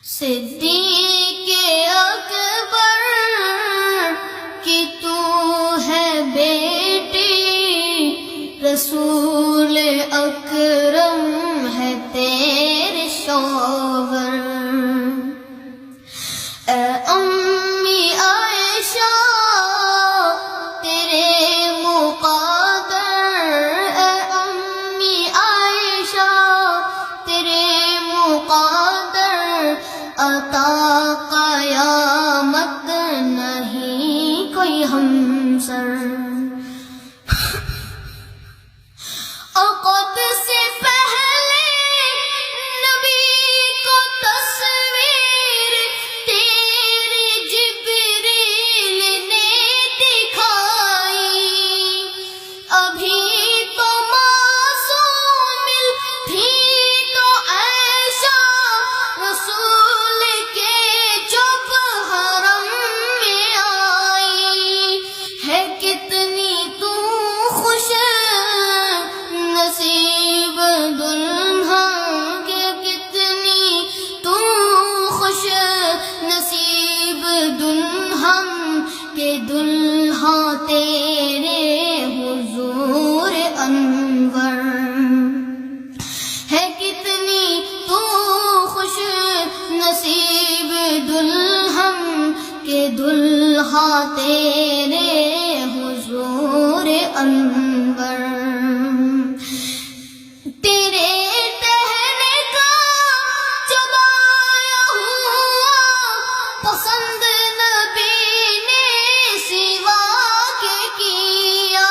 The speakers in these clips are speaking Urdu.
صدیق اکبر کی تو ہے بیٹی، رسول اکرم ہے تیرے شوہر۔ اے امی عائشہ تیرے مقدر، اے امی عائشہ تیرے مقدر، عطا قیامت نہیں کوئی ہمسر۔ عقد سے پہلے نبی کو تصویر تیری جبریل نے دکھائی، ابھی تو معصوم تھی تو عائشہ رسول کے جب حرم میں آئی، ہے کتنی تو خوش نصیب دلہن کے، کتنی تو خوش نصیب دلہن کے، دلہا تیرے حضور انور، ہے کتنی تو خوش نصیب دلہن کے، دلہا تیرے حضور انور۔ پسند نبی نے سوا کے کیا،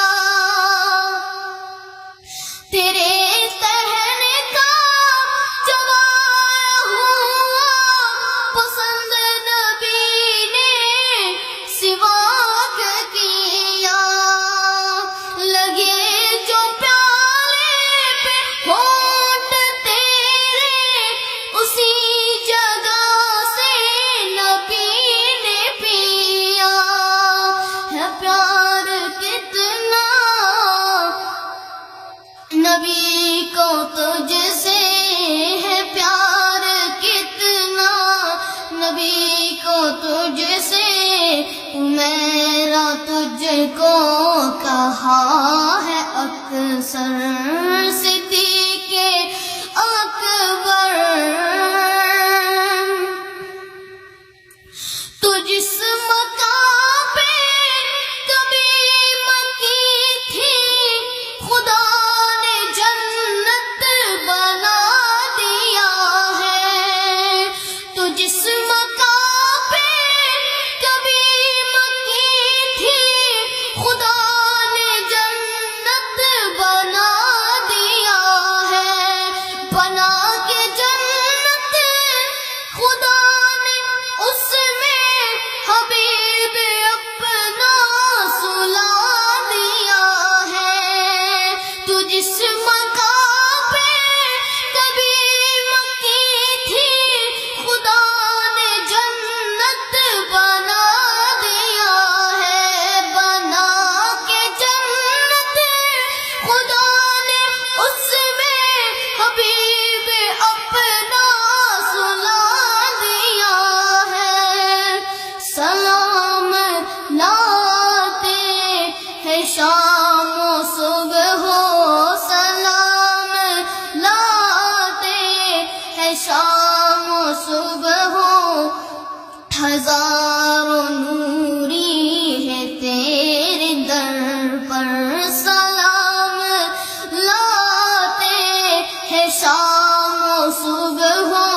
تیرے تہنے کا جمایا ہوا پسند نبی نے سوا کے کیا، لگے جو پیالے پہ ہونٹ تیرے اسی جگہ نبی کو تجھ سے ہے پیار کتنا، نبی کو تجھ سے میرا تجھ کو کہا ہے اکثر، صدیق اکبر تو جس مقام پہ کبھی مکی تھی، خدا جس مقام پہ کبھی مکی تھی، خدا نے جنت بنا دیا ہے، بنا کے جنت خدا نے اس میں حبیب اپنا سلا دیا ہے۔ تو جس مقام پہ کبھی مکی تھی، خدا نے جنت بنا دیا ہے، بنا کے جنت خدا نے اس میں حبیب اپنا سلا دیا ہے۔ سلام لاتے ہیں شام و صبح ہو، سلام لاتے ہیں شام و صبح ہو، ہزاروں نوری ہے تیرے در پر، سلام لاتے ہیں شام و صبح ہو،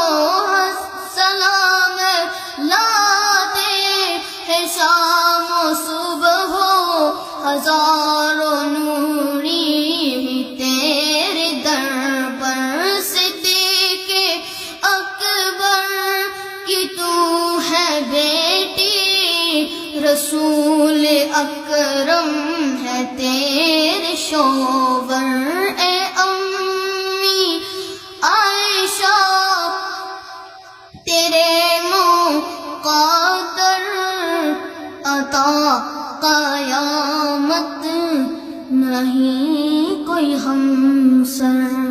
سلام لاتے ہیں شام و صبح ہو، ہزاروں نوری ہے تیرے در پر، صدیق اکبر کی تو ہے بیٹی، رسول اکرم ہے تیرے شوہر۔ اے امی عائشہ تیرے مقدر، عطا قیامت نہیں کوئی ہمسر۔